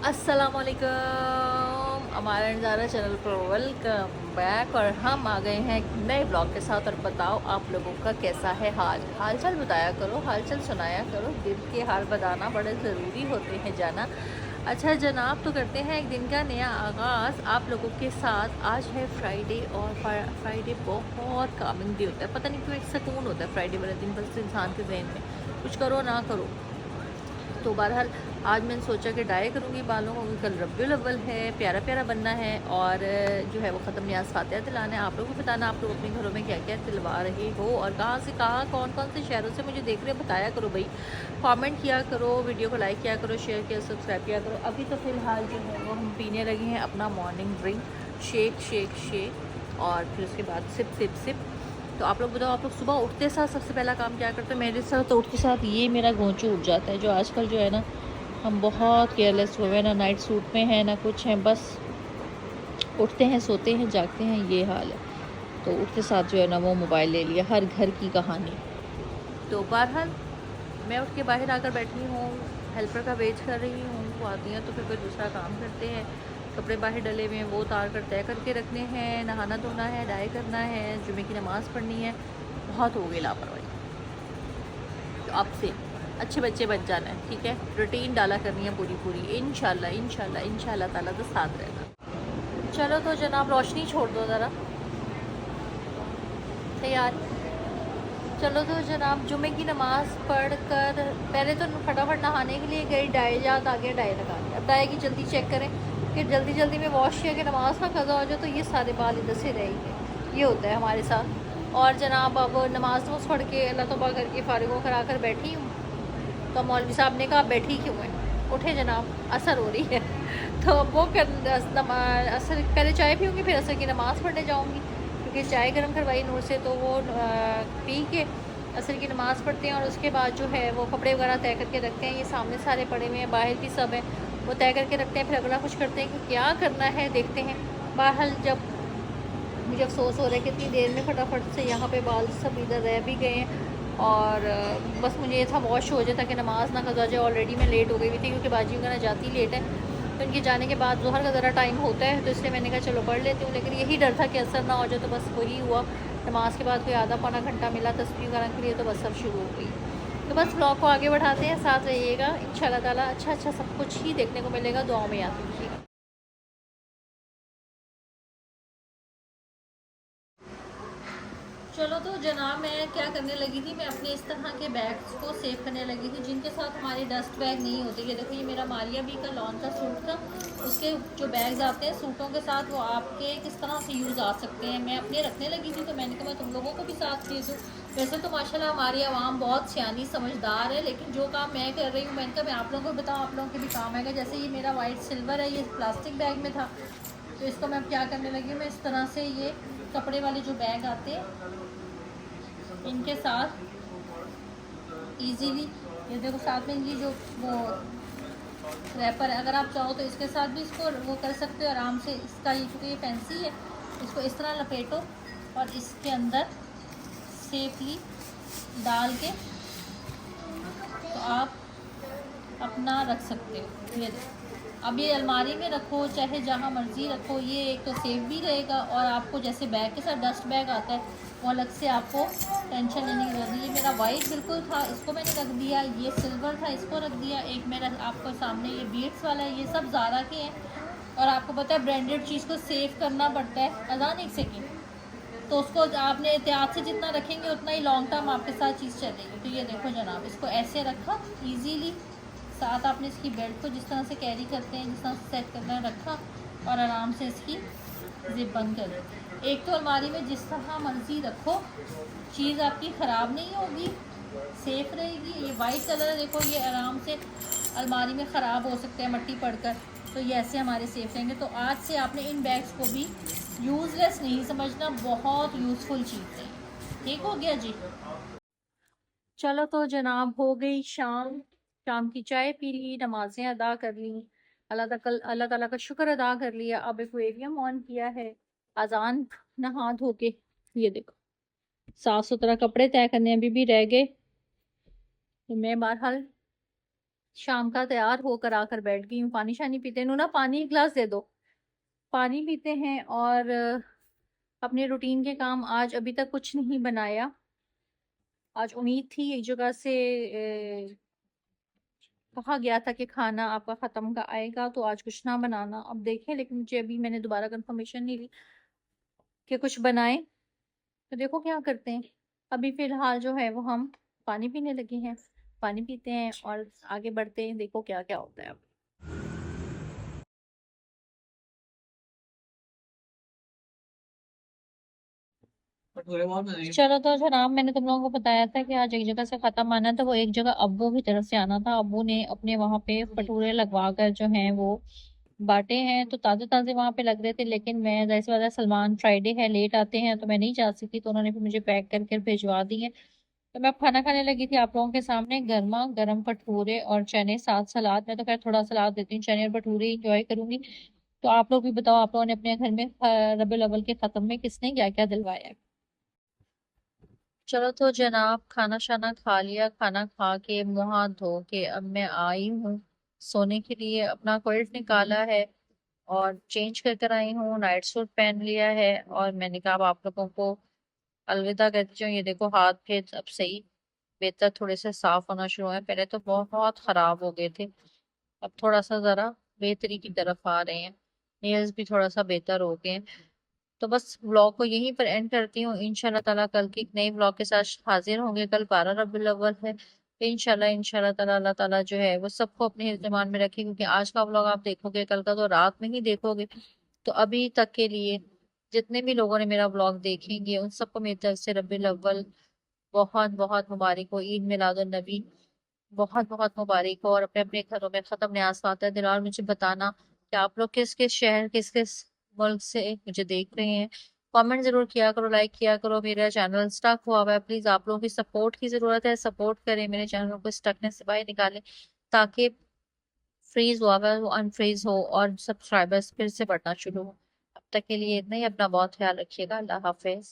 अस्सलामुअलैकुम, हमारा नज़ारा चैनल पर वेलकम बैक। और हम आ गए हैं एक नए ब्लॉग के साथ। और बताओ आप लोगों का कैसा है हाल चाल बताया करो, हाल चाल सुनाया करो। दिल के हाल बताना बड़े ज़रूरी होते हैं जाना। अच्छा जनाब, तो करते हैं एक दिन का नया आगाज़ आप लोगों के साथ। आज है फ्राइडे और फ्राइडे बहुत कामिंग डे होता है। पता नहीं क्यों एक सुकून होता है फ्राइडे वाले दिन, बस इंसान के जहन में कुछ करो ना करो। तो बहरहाल आज मैंने सोचा कि डाई करूँगी बालों को। कल रब्बुल अव्वल है, प्यारा प्यारा बनना है और जो है वो ख़त्म न्याज़ फातिहा दिलाना है। आप लोगों को बताना आप लोग अपने घरों में क्या क्या दिलवा रहे हो और कहाँ से कहाँ कौन कौन से शहरों से मुझे देख रहे हो बताया करो भाई। कमेंट किया करो, वीडियो को लाइक किया करो, शेयर किया, सब्सक्राइब किया करो। अभी तो फ़िलहाल जो है वो हम पीने लगे हैं अपना मॉर्निंग ड्रिंक, शेक और फिर उसके बाद सिप। तो आप लोग बताओ, आप लोग सुबह उठते साथ सबसे पहला काम क्या करते हो? मेरे साथ तो उठते साथ ये मेरा घोंचू उठ जाता है। जो आजकल जो है ना, हम बहुत केयरलेस हुए, ना नाइट सूट में है ना कुछ है, बस उठते हैं सोते हैं जागते हैं, ये हाल है। तो उठते साथ जो है ना वो मोबाइल ले लिया, हर घर की कहानी। तो बहरहाल मैं उठ के बाहर आकर बैठी हूँ, हेल्पर का वेट कर रही हूँ। वो आती हैं तो फिर कोई दूसरा काम करते हैं। कपड़े बाहर डले हुए हैं, वो उतार कर तय करके रखने हैं। नहाना धोना है, डाई करना है, जुमे की नमाज़ पढ़नी है। बहुत हो गई लापरवाही। तो आपसे अच्छे बच्चे बन जाना है, ठीक है। रूटीन डाला करनी है पूरी इंशाल्लाह इंशाल्लाह इंशाल्लाह ताला तो साथ रहना। चलो तो जनाब रोशनी छोड़ दो ज़रा, तैयार। चलो तो जनाब जुमे की नमाज़ पढ़ कर पहले तो फटाफट नहाने के लिए गई, डाई याद आ गया, डाई लगा लिया। अब डाई की जल्दी चेक करें कि जल्दी में वॉश किया कि नमाज़ ना कज़ा हो जाए, तो ये सारे बाल इधर से रहेंगे। ये होता है हमारे साथ। और जनाब अब नमाज पढ़ के अल्लाह तौबा करके फ़ारिग होकर आकर बैठी हूँ। तो मौलवी साहब ने कहा बैठी क्यों है, उठे जनाब, असर हो रही है। तो अब वो असर पहले चाय पीऊँगी, फिर असर की नमाज़ पढ़ने जाऊँगी, क्योंकि चाय गर्म करवाई नूर से। तो वो पी के असर की नमाज़ पढ़ते हैं और उसके बाद जो है वो कपड़े वगैरह तय करके रखते हैं। ये सामने सारे पड़े हुए हैं, बाहर भी सब हैं, वो तय करके रखते हैं। फिर अगला कुछ करते हैं कि क्या करना है देखते हैं। बहरहाल जब मुझे अफसोस हो रहा है कि इतनी देर में फटाफट से यहाँ पे बाल सब इधर रह भी गए हैं। और बस मुझे ये था वॉश हो जाए ताकि नमाज़ ना कज़ा जाए। ऑलरेडी मैं लेट हो गई हुई थी क्योंकि बाजी वगैरह जाती लेट है। तो इनके जाने के बाद ज़ोहर का ज़रा टाइम होता है, तो इसलिए मैंने कहा चलो पढ़ लेती हूँ। लेकिन यही डर था कि असर ना हो जाए, तो बस वही हुआ। नमाज के बाद कोई आधा पौना घंटा मिला तस्बीह वगैरह के लिए, तो बस सब शुरू हो गई। तो बस ब्लॉग को आगे बढ़ाते हैं, साथ रहिएगा। इंशाल्लाह ताला अच्छा सब कुछ ही देखने को मिलेगा। दुआओं में याद रखिएगा। चलो तो जनाब, मैं क्या करने लगी थी, मैं अपने इस तरह के बैग्स को सेव करने लगी थी जिनके साथ हमारे डस्ट बैग नहीं होते। ये देखो, ये मेरा मारिया बी का लॉन का सूट था। उसके जो बैग्स आते हैं सूटों के साथ, वो आपके किस तरह से यूज़ आ सकते हैं, मैं अपने रखने लगी थी। तो मैंने कहा मैं तुम लोगों को भी साथ दे दूँ। वैसे तो माशाल्लाह हमारी आवाम बहुत सियानी समझदार है, लेकिन जो काम मैं कर रही हूँ, मैंने कहा मैं आप लोगों को बताऊँ, आप लोगों के भी काम आएगा। जैसे ये मेरा वाइट सिल्वर है, ये प्लास्टिक बैग में था, तो इसको मैं क्या करने लगी, मैं इस तरह से ये कपड़े वाले जो बैग आते हैं इनके साथ इजीली, ये देखो साथ में इनकी जो वो रैपर है, अगर आप चाहो तो इसके साथ भी इसको वो कर सकते हो आराम से। इसका ये क्योंकि ये फैंसी है, इसको इस तरह लपेटो और इसके अंदर सेफली डाल के तो आप अपना रख सकते हो। ये देखो, अब ये अलमारी में रखो चाहे जहाँ मर्जी रखो, ये एक तो सेफ भी रहेगा और आपको जैसे बैग के साथ डस्ट बैग आता है वो अलग से आपको टेंशन लेने की जरूरत नहीं। ये मेरा वाइट बिल्कुल था, इसको मैंने रख दिया। ये सिल्वर था, इसको रख दिया। एक मेरा आपको सामने ये बीट्स वाला है, ये सब ज़ारा के हैं। और आपको पता है ब्रांडेड चीज़ को सेव करना पड़ता है। अजान एक सेकेंड, तो उसको आपने एहतियात से जितना रखेंगे उतना ही लॉन्ग टर्म आपके साथ चीज़ चलेगी। तो ये देखो जनाब, इसको ऐसे रखा इजीली, साथ आपने इसकी बेल्ट को जिस तरह से कैरी करते हैं, जिस तरह से सेट करना है, रखा और आराम से इसकी जिप बंद कर दी। एक तो अलमारी में जिस तरह मर्जी रखो, चीज़ आपकी ख़राब नहीं होगी, सेफ रहेगी। ये वाइट कलर है, देखो ये आराम से अलमारी में ख़राब हो सकता है मट्टी पड़कर, तो ये ऐसे हमारे सेफ रहेंगे। तो आज से आपने इन बैग्स को भी यूज़लेस नहीं समझना, बहुत यूज़फुल चीज़ है। ठीक हो गया जी। चलो तो जनाब, हो गई शाम, शाम की चाय पी ली, नमाजें अदा कर ली, अल्लाह ताला का शुक्र अदा कर लिया। अब एक्वेरियम ऑन किया है, अजान, नहा धो के ये देखो साफ सुथरा कपड़े तय करने अभी भी रह गए। तो मैं बहरहाल शाम का तैयार होकर आकर बैठ गई हूँ। पानी शानी पीते हैं ना, पानी एक गिलास दे दो। पानी पीते हैं और अपने रूटीन के काम। आज अभी तक कुछ नहीं बनाया। आज उम्मीद थी एक जगह से कहा गया था कि खाना आपका खत्म का आएगा, तो आज कुछ ना बनाना। अब देखें, लेकिन मुझे अभी मैंने दोबारा कंफर्मेशन नहीं ली कि कुछ बनाए, तो देखो क्या करते हैं। अभी फिलहाल जो है वो हम पानी पीने लगे हैं। पानी पीते हैं और आगे बढ़ते हैं, देखो क्या क्या होता है अब। चलो तो जनाब, मैंने तुम लोगों को बताया था कि आज एक जगह से खत्म आना था, वो एक जगह अब्बू की तरफ से आना था। अब्बू ने अपने वहां पे भटूरे लगवा कर जो हैं वो बांटे हैं, तो ताजे ताजे वहां पे लग रहे थे। लेकिन मैं जैसे वाला सलमान फ्राइडे है, लेट आते हैं, तो मैं नहीं जा सकी, तो उन्होंने फिर मुझे पैक करके भिजवा दिए। तो मैं अब खाना खाने लगी थी आप लोगों के सामने। गर्मा गर्म भटूरे और चने, साथ सलाद। मैं तो खैर थोड़ा सलाद देती हूँ, चने और भटूरे इंजॉय करूंगी। तो आप लोग भी बताओ, आप लोगों ने अपने घर में रबीउल अव्वल के खत्म में किसने क्या क्या दिलवाया है। चलो तो जनाब, खाना शाना खा लिया। खाना खा के मुंह हाथ धो के अब मैं आई हूँ सोने के लिए। अपना क्विल्ट निकाला है और चेंज कर कर आई हूँ। नाइट सूट पहन लिया है और मैंने कहा अब आप लोगों को अलविदा कहती हूँ। ये देखो हाथ पे अब सही बेहतर थोड़े से साफ होना शुरू है। पहले तो बहुत बहुत खराब हो गए थे, अब थोड़ा सा जरा बेहतरी की तरफ आ रहे हैं। नेल्स भी थोड़ा सा बेहतर हो गए हैं। तो बस व्लॉग को यहीं पर एंड करती हूँ। इंशाल्लाह ताला कल की एक नई व्लॉग के साथ हाजिर होंगे। कल 12 रबीउल अव्वल है। इंशाल्लाह इंशाल्लाह ताला अल्लाह ताला जो है वो सबको अपने हिफ्ज़-ए-ईमान में रखे, क्योंकि आज का व्लॉग आप देखोगे, कल का तो रात में ही देखोगे। तो अभी तक के लिए जितने भी लोगों ने मेरा व्लॉग देखेंगे उन सबको मेरी तरफ से रबीउल अव्वल बहुत बहुत मुबारक हो। ईद मिलादुन नबी बहुत बहुत मुबारक हो। और अपने अपने घरों में खत्म न्याज फातिहा दिलाओ। और मुझे बताना कि आप लोग किस किस शहर, किस किस मुल्क से मुझे देख रहे हैं। कमेंट जरूर किया करो, लाइक किया करो। मेरा चैनल स्टक हुआ हुआ है, प्लीज आप लोगों की सपोर्ट की जरूरत है। सपोर्ट करें, मेरे चैनल को स्टकनेस से बाहर निकालें, ताकि फ्रीज हुआ हुआ है वो अनफ्रीज हो और सब्सक्राइबर्स फिर से बढ़ना शुरू हो। अब तक के लिए इतना ही। अपना बहुत ख्याल रखिएगा। अल्लाह हाफिज।